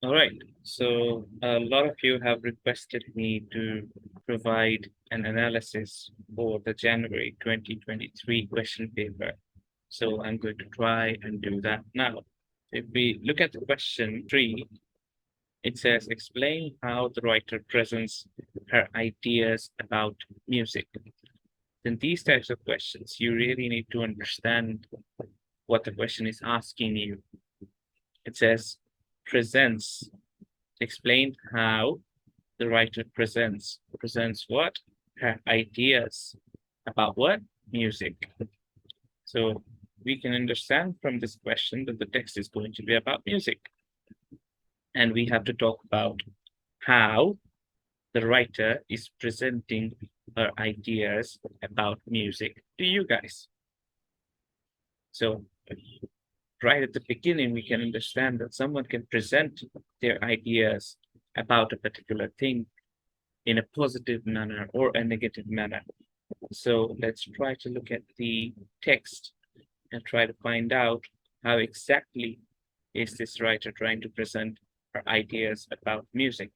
All right. So a lot of you have requested me to provide an analysis for the January 2023 question paper. So I'm going to try and do that now. If we look at the question 3, it says, explain how the writer presents her ideas about music. In these types of questions, you really need to understand what the question is asking you. It says, presents, explain how the writer presents what? Her ideas about what? Music. So we can understand from this question that the text is going to be about music. And we have to talk about how the writer is presenting her ideas about music to you guys. So right at the beginning, we can understand that someone can present their ideas about a particular thing in a positive manner or a negative manner. So let's try to look at the text and try to find out how exactly is this writer trying to present her ideas about music.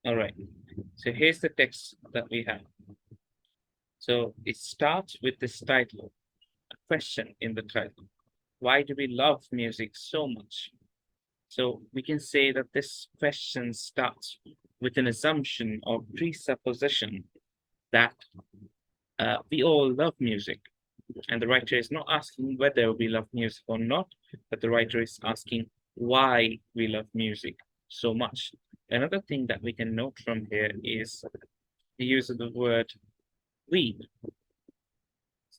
All right, so here's the text that we have. So it starts with this title, a question in the title. Why do we love music so much? So we can say that this question starts with an assumption or presupposition that we all love music. And the writer is not asking whether we love music or not, but the writer is asking why we love music so much. Another thing that we can note from here is the use of the word we.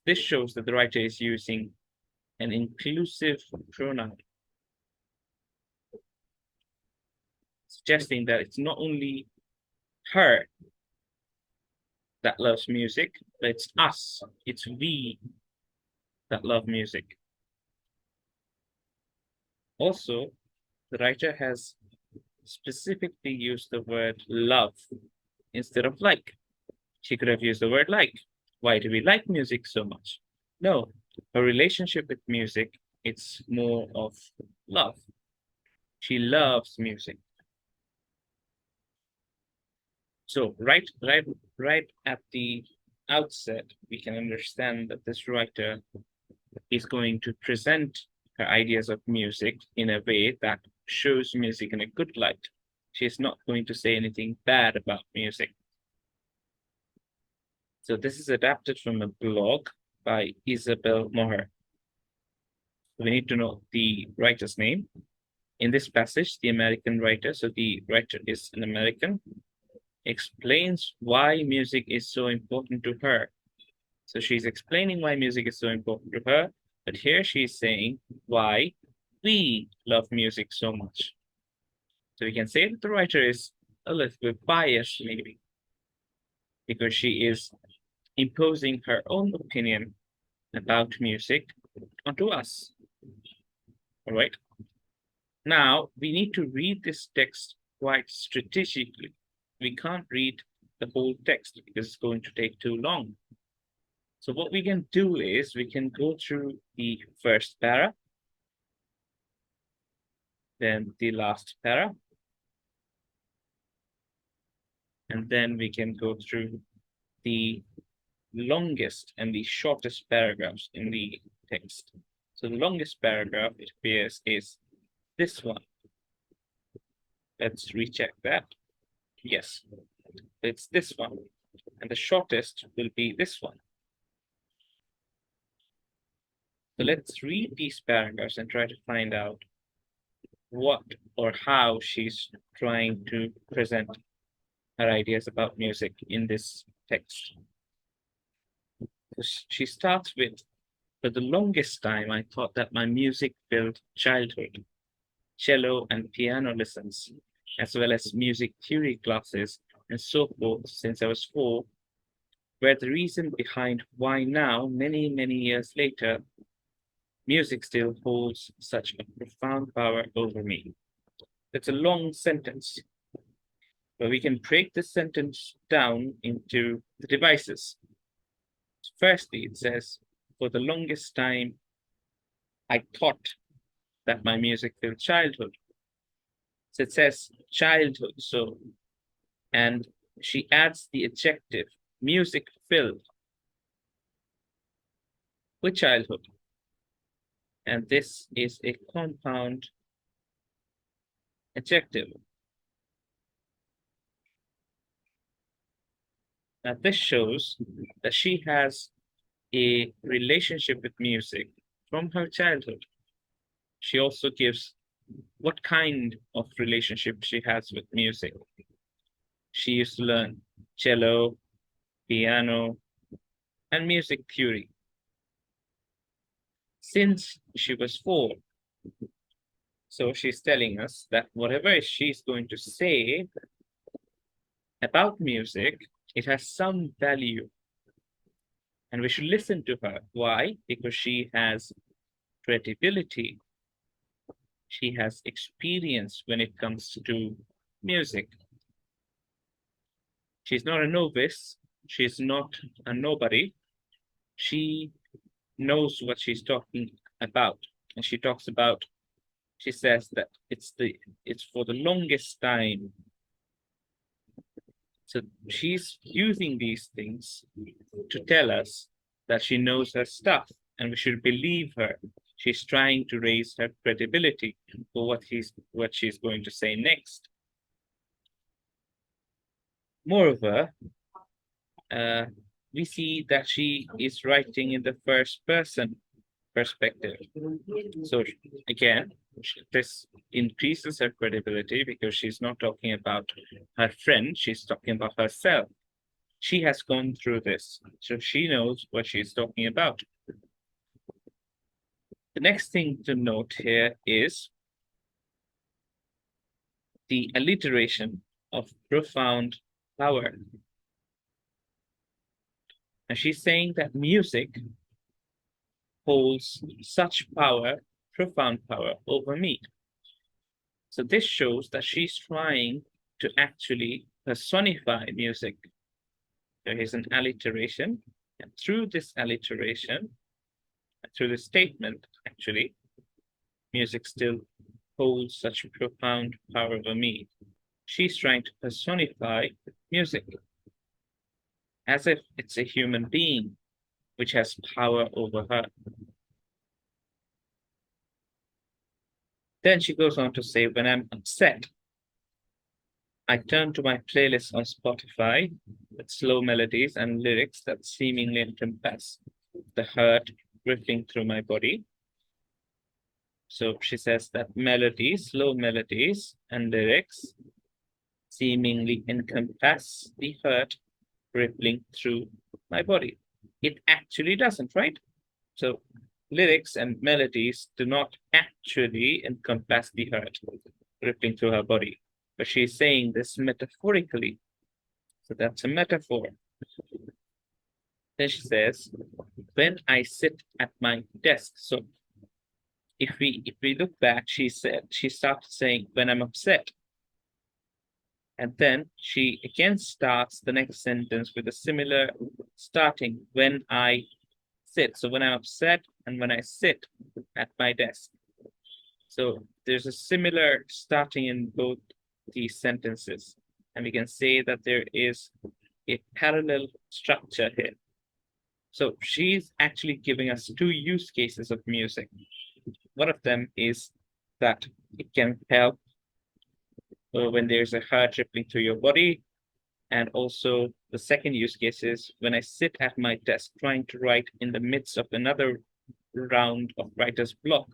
This shows that the writer is using an inclusive pronoun, suggesting that it's not only her that loves music, but it's us, it's we that love music. Also, the writer has specifically used the word love instead of like. She could have used the word like. Why do we like music so much? No, her relationship with music, it's more of love. She loves music. So right at the outset, we can understand that this writer is going to present her ideas of music in a way that shows music in a good light. She's not going to say anything bad about music. So this is adapted from a blog by Isabel Moher. We need to know the writer's name. In this passage, the American writer, so the writer is an American, explains why music is so important to her. So she's explaining why music is so important to her, but here she's saying why we love music so much. So we can say that the writer is a little bit biased, maybe, because she is imposing her own opinion about music onto us. All right. Now, we need to read this text quite strategically. We can't read the whole text because it's going to take too long. So what we can do is we can go through the first para, then the last para, and then we can go through the longest and the shortest paragraphs in the text. So the longest paragraph, it appears, is this one. Let's recheck that. Yes, it's this one. And the shortest will be this one. So let's read these paragraphs and try to find out what or how she's trying to present her ideas about music in this text. She starts with, for the longest time, I thought that my music-filled childhood, cello and piano lessons, as well as music theory classes and so forth since I was 4, were the reason behind why now, many, many years later, music still holds such a profound power over me. It's a long sentence, but we can break this sentence down into the devices. Firstly, it says, for the longest time, I thought that my music filled childhood. So it says childhood. So, and she adds the adjective music filled with childhood. And this is a compound adjective. Now, this shows that she has a relationship with music from her childhood. She also gives what kind of relationship she has with music. She used to learn cello, piano, and music theory since she was 4. So she's telling us that whatever she's going to say about music, it has some value. And we should listen to her. Why? Because she has credibility. She has experience when it comes to music. She's not a novice. She's not a nobody. She knows what she's talking about. And she talks about, she says that it's for the longest time. So she's using these things to tell us that she knows her stuff and we should believe her. She's trying to raise her credibility for what she's going to say next. Moreover, we see that she is writing in the first person perspective. So again, this increases her credibility because she's not talking about her friend, she's talking about herself. She has gone through this, so she knows what she's talking about. The next thing to note here is the alliteration of profound power. And she's saying that music holds such power, profound power over me. So this shows that she's trying to actually personify music. There is an alliteration, and through this alliteration, through the statement, actually, music still holds such profound power over me. She's trying to personify music as if it's a human being which has power over her. Then she goes on to say, when I'm upset, I turn to my playlist on Spotify with slow melodies and lyrics that seemingly encompass the hurt rippling through my body. So she says that melodies, slow melodies, and lyrics seemingly encompass the hurt rippling through my body. It actually doesn't, right? So lyrics and melodies do not actually encompass the hurt rippling through her body, but she's saying this metaphorically. So that's a metaphor. Then she says, when I sit at my desk. So if we look back, she started saying, when I'm upset. And then she again starts the next sentence with a similar starting, when I sit. So when I'm upset and when I sit at my desk. So there's a similar starting in both these sentences. And we can say that there is a parallel structure here. So she's actually giving us 2 use cases of music. One of them is that it can help when there's a hurt rippling through your body. And also the second use case is when I sit at my desk trying to write in the midst of another round of writer's block.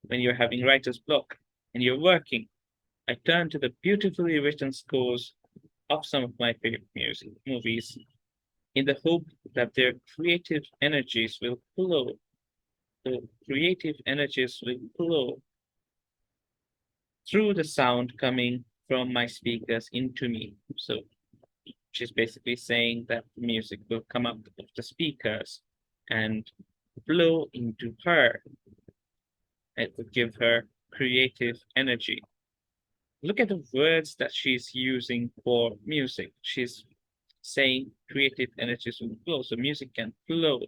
When you're having writer's block and you're working, I turn to the beautifully written scores of some of my favorite movies in the hope that their creative energies will flow. The creative energies will flow through the sound coming from my speakers into me. So she's basically saying that the music will come up of the speakers and flow into her. It will give her creative energy. Look at the words that she's using for music. She's saying creative energies will flow, so music can flow.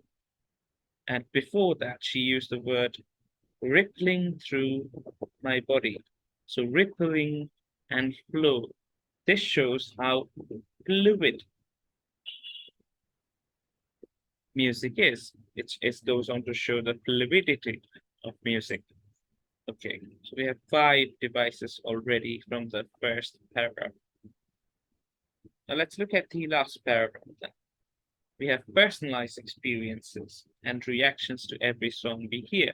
And before that, she used the word rippling through my body. So rippling and flow. This shows how fluid music is. It goes on to show the fluidity of music. Okay, so we have 5 devices already from the first paragraph. Now let's look at the last paragraph then. We have personalized experiences and reactions to every song we hear.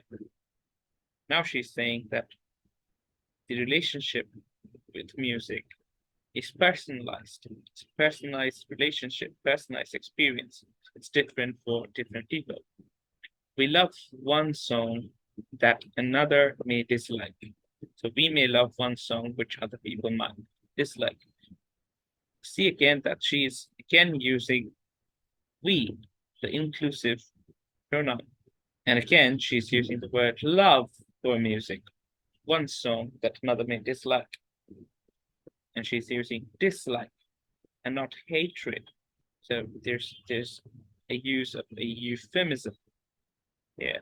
Now she's saying that the relationship with music is personalized. It's a personalized relationship, personalized experience. It's different for different people. We love one song that another may dislike. So we may love one song which other people might dislike. See again that she is again using we, the inclusive pronoun. And again, she's using the word love for music. One song that another may dislike. And she's using dislike and not hatred. So there's a use of a euphemism here.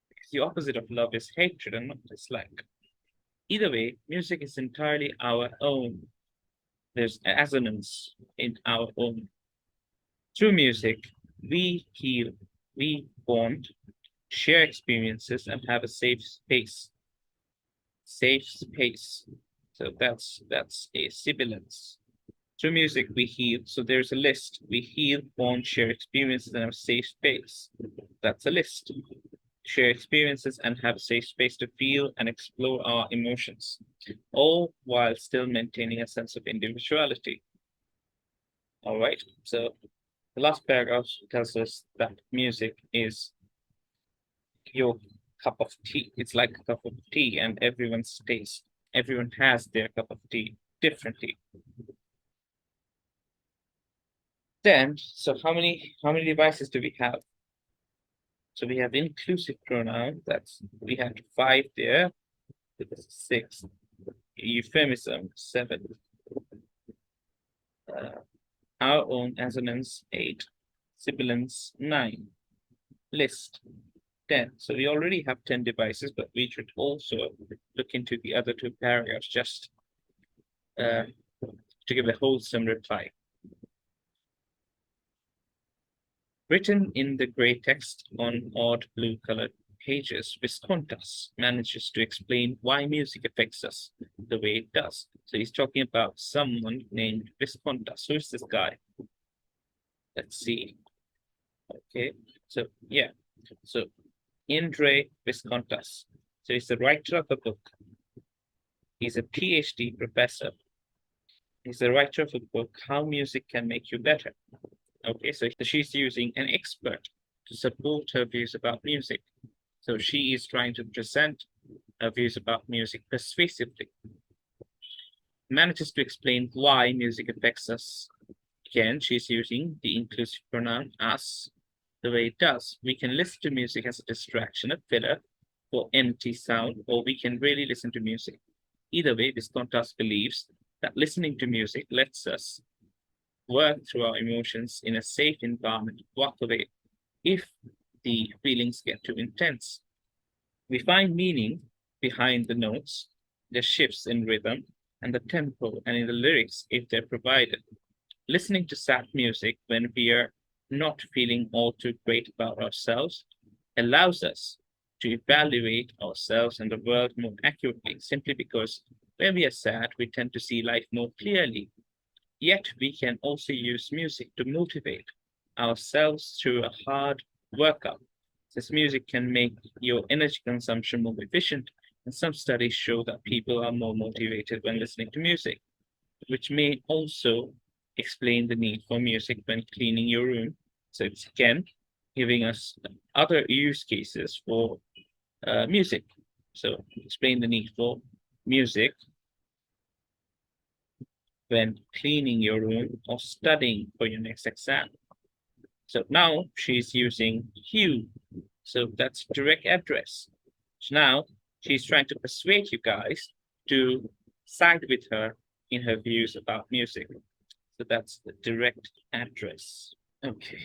Because the opposite of love is hatred and not dislike. Either way, music is entirely our own. There's assonance in our own. Through music, we heal, we bond, share experiences, and have a safe space. Safe space. So that's a sibilance. Through music, we heal. So there's a list. We heal, bond, share experiences, and have a safe space. That's a list. Share experiences and have a safe space to feel and explore our emotions, all while still maintaining a sense of individuality. All right. So the last paragraph tells us that music is your cup of tea. It's like a cup of tea, and everyone's taste. Everyone has their cup of tea differently. Then, so how many devices do we have? So we have inclusive pronoun. That's we have 5 there. 6. Euphemism 7. Our own assonance 8. Sibilance 9. List 10. So we already have 10 devices, but we should also look into the other 2 paragraphs just to give a wholesome reply. Written in the gray text on odd blue colored pages, Viscontas manages to explain why music affects us the way it does. So he's talking about someone named Viscontas. Who is this guy? Let's see. Okay, so yeah, so Andre Viscontas. So he's the writer of a book. He's a PhD professor. He's the writer of a book, How Music Can Make You Better. Okay, so she's using an expert to support her views about music. So she is trying to present her views about music persuasively. Manages to explain why music affects us. Again, she's using the inclusive pronoun us the way it does. We can listen to music as a distraction, a filler, for empty sound, or we can really listen to music. Either way, Viscontas believes that listening to music lets us work through our emotions in a safe environment, walk away if the feelings get too intense. We find meaning behind the notes, the shifts in rhythm, and the tempo, and in the lyrics if they're provided. Listening to sad music when we are not feeling all too great about ourselves allows us to evaluate ourselves and the world more accurately, simply because when we are sad, we tend to see life more clearly. Yet we can also use music to motivate ourselves through a hard workout. This music can make your energy consumption more efficient, and some studies show that people are more motivated when listening to music, which may also explain the need for music when cleaning your room. So it's again giving us other use cases for music. So explain the need for music when cleaning your room or studying for your next exam. So now she's using you. So that's direct address. So now she's trying to persuade you guys to side with her in her views about music. So that's the direct address. Okay.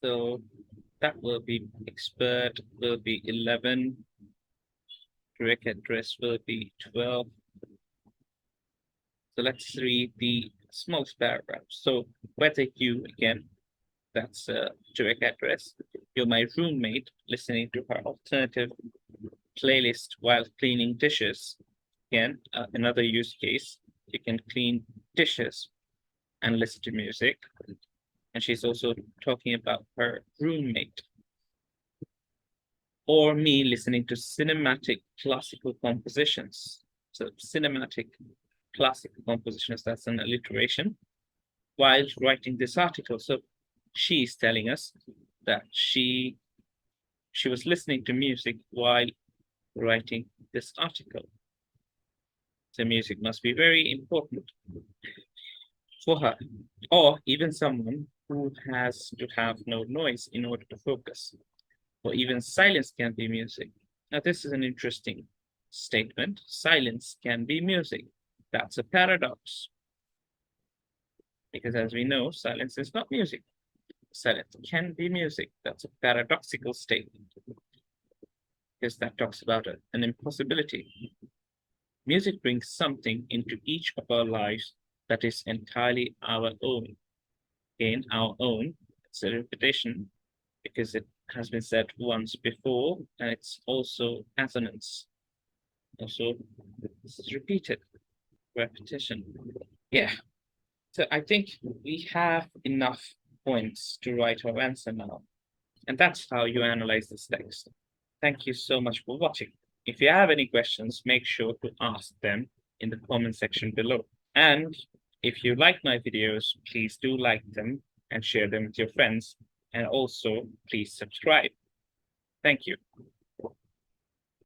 So that will be expert will be 11, correct address will be 12. So let's read the smallest paragraph. So whether you, again, that's a direct address, you're my roommate listening to her alternative playlist while cleaning dishes. Again, another use case, you can clean dishes and listen to music. And she's also talking about her roommate. Or me listening to cinematic classical compositions. So cinematic classical compositions, that's an alliteration, while writing this article. So she's telling us that she was listening to music while writing this article. So music must be very important for her, or even someone who has to have no noise in order to focus, or even silence can be music. Now, this is an interesting statement. Silence can be music. That's a paradox. Because as we know, silence is not music. Silence can be music. That's a paradoxical statement. Because that talks about an impossibility. Music brings something into each of our lives that is entirely our own. Again, our own. It's a repetition because it has been said once before, and it's also assonance. Also, this is repeated, repetition. Yeah. So I think we have enough points to write our answer now. And that's how you analyze this text. Thank you so much for watching. If you have any questions, make sure to ask them in the comment section below. And if you like my videos, please do like them and share them with your friends. And also, please subscribe. Thank you.